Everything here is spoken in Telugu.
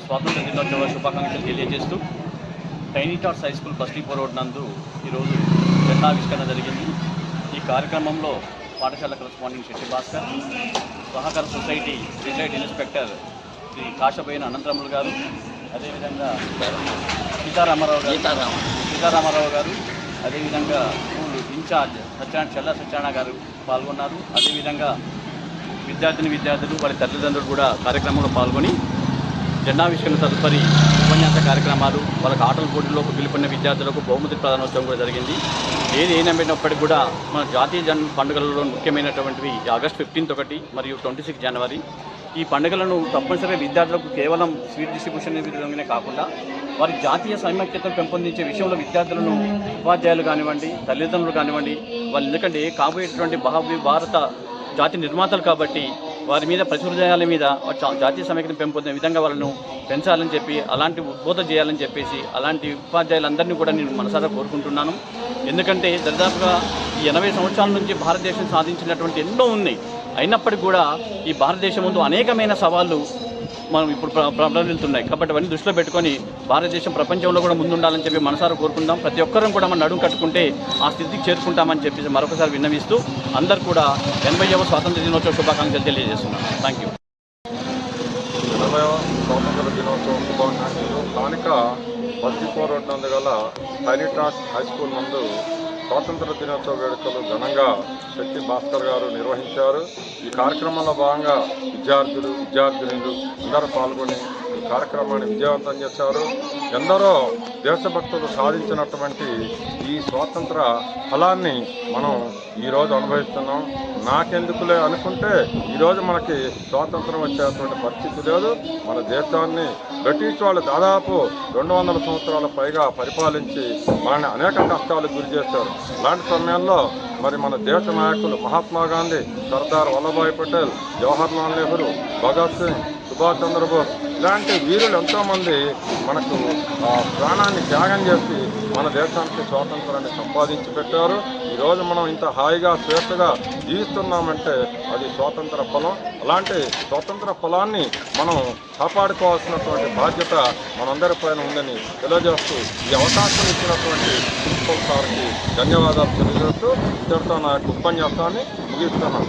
స్వాతంత్ర దినోత్సవ శుభాకాంక్షలు తెలియజేస్తూ టైనీ టాట్స్ హై స్కూల్ బస్లీపో రోడ్ నందు ఈరోజు జెండావిష్కరణ జరిగింది. ఈ కార్యక్రమంలో పాఠశాల కరస్పాండింగ్ శెట్టి భాస్కర్, సహకార సొసైటీ రిటైర్డ్ ఇన్స్పెక్టర్ శ్రీ కాశబోయిన అనంతరములు గారు, అదేవిధంగా సీతారామారావు గారు, అదేవిధంగా స్కూల్ ఇన్ఛార్జ్ సత్యనారాయణ గారు పాల్గొన్నారు. అదేవిధంగా విద్యార్థులు వారి తల్లిదండ్రులు కూడా కార్యక్రమంలో పాల్గొని జెండావిష్కరణ తదుపరి ఉపన్యాస కార్యక్రమాలు, వాళ్ళకి ఆటల పోటీల్లో గెలుపొందిన విద్యార్థులకు బహుమతి ప్రదానోత్సవం కూడా జరిగింది. ఏది ఏమైనప్పటికీ కూడా మన జాతీయ పండుగలలో ముఖ్యమైనటువంటివి ఆగస్ట్ 15 ఒకటి మరియు 26 జనవరి. ఈ పండుగలను తప్పనిసరిగా విద్యార్థులకు కేవలం స్వీట్ డిస్ట్రిబ్యూషన్ విధంగానే కాకుండా వారి జాతీయ సమైక్యతను పెంపొందించే విషయంలో విద్యార్థులను ఉపాధ్యాయులు కానివ్వండి, తల్లిదండ్రులు కానివ్వండి, వాళ్ళు ఎందుకంటే కాబోయేటువంటి భారత జాతి నిర్మాతలు కాబట్టి వారి మీద ప్రతి హృదయాల మీద జాతీయ సమైక్యతను పెంపొందే విధంగా వాళ్ళను పెంచాలని చెప్పి అలాంటి ఉద్బోధన చేయాలని చెప్పేసి అలాంటి ఉపాధ్యాయులందరినీ కూడా నేను మనసారా కోరుకుంటున్నాను. ఎందుకంటే దాదాపుగా ఈ 80 సంవత్సరాల నుంచి భారతదేశం సాధించినటువంటి ఎన్నో ఉన్నాయి. అయినప్పటికీ కూడా ఈ భారతదేశం ముందు అనేకమైన సవాళ్ళు మనం ఇప్పుడు ప్రబలుతున్నాయి. కాబట్టి అవన్నీ దృష్టిలో పెట్టుకొని భారతదేశం ప్రపంచంలో కూడా ముందుండాలని చెప్పి మనసారా కోరుకుందాం. ప్రతి ఒక్కరం కూడా మనం నడుము కట్టుకుంటే ఆ స్థితికి చేరుకుంటామని చెప్పి మరొకసారి విన్నవిస్తూ అందరూ కూడా 80వ స్వాతంత్ర దినోత్సవ శుభాకాంక్షలు తెలియజేస్తున్నాను. Thank you. 80వ స్వాతంత్ర దినోత్సవ శుభాకాంక్షలు. స్థానిక బస్లీపో రోడ్ నందు గల టైనీ టాట్స్ హై స్కూల్ నందు స్వాతంత్ర దినోత్సవ వేడుకలు ఘనంగా శెట్టి భాస్కర్ గారు నిర్వహించారు. ఈ కార్యక్రమంలో భాగంగా విద్యార్థినులు అందరూ పాల్గొని ఈ కార్యక్రమాన్ని విజయవంతం చేశారు. ఎందరో దేశభక్తులు సాధించినటువంటి ఈ స్వాతంత్ర ఫలాన్ని మనం ఈరోజు అనుభవిస్తున్నాం. నాకెందుకులే అనుకుంటే ఈరోజు మనకి స్వాతంత్రం వచ్చేటువంటి పరిస్థితి లేదు. మన దేశాన్ని బ్రిటిష్ వాళ్ళు దాదాపు 200 సంవత్సరాల పైగా పరిపాలించి మనల్ని అనేక కష్టాలకు గురి చేశారు. అలాంటి సమయంలో మరి మన దేశ నాయకులు మహాత్మా గాంధీ, సర్దార్ వల్లభాయ్ పటేల్, జవహర్లాల్ నెహ్రూ, భగత్ సింగ్, సుభాష్ చంద్రబోస్ ఇలాంటి వీరులు ఎంతోమంది మనకు ప్రాణాన్ని త్యాగం చేసి మన దేశానికి స్వాతంత్రాన్ని సంపాదించి పెట్టారు. ఈరోజు మనం ఇంత హాయిగా స్వేచ్ఛగా జీవిస్తున్నామంటే అది స్వాతంత్ర ఫలం. అలాంటి స్వాతంత్ర ఫలాన్ని మనం కాపాడుకోవాల్సినటువంటి బాధ్యత మనందరిపైన ఉందని తెలియజేస్తూ ఈ అవకాశం ఇచ్చినటువంటి ప్రిన్సిపల్ సార్కి ధన్యవాదాలు తెలియజేస్తూ ఇద్దరితో నా యొక్క ఉపన్యాసాన్ని ముగిస్తున్నాను.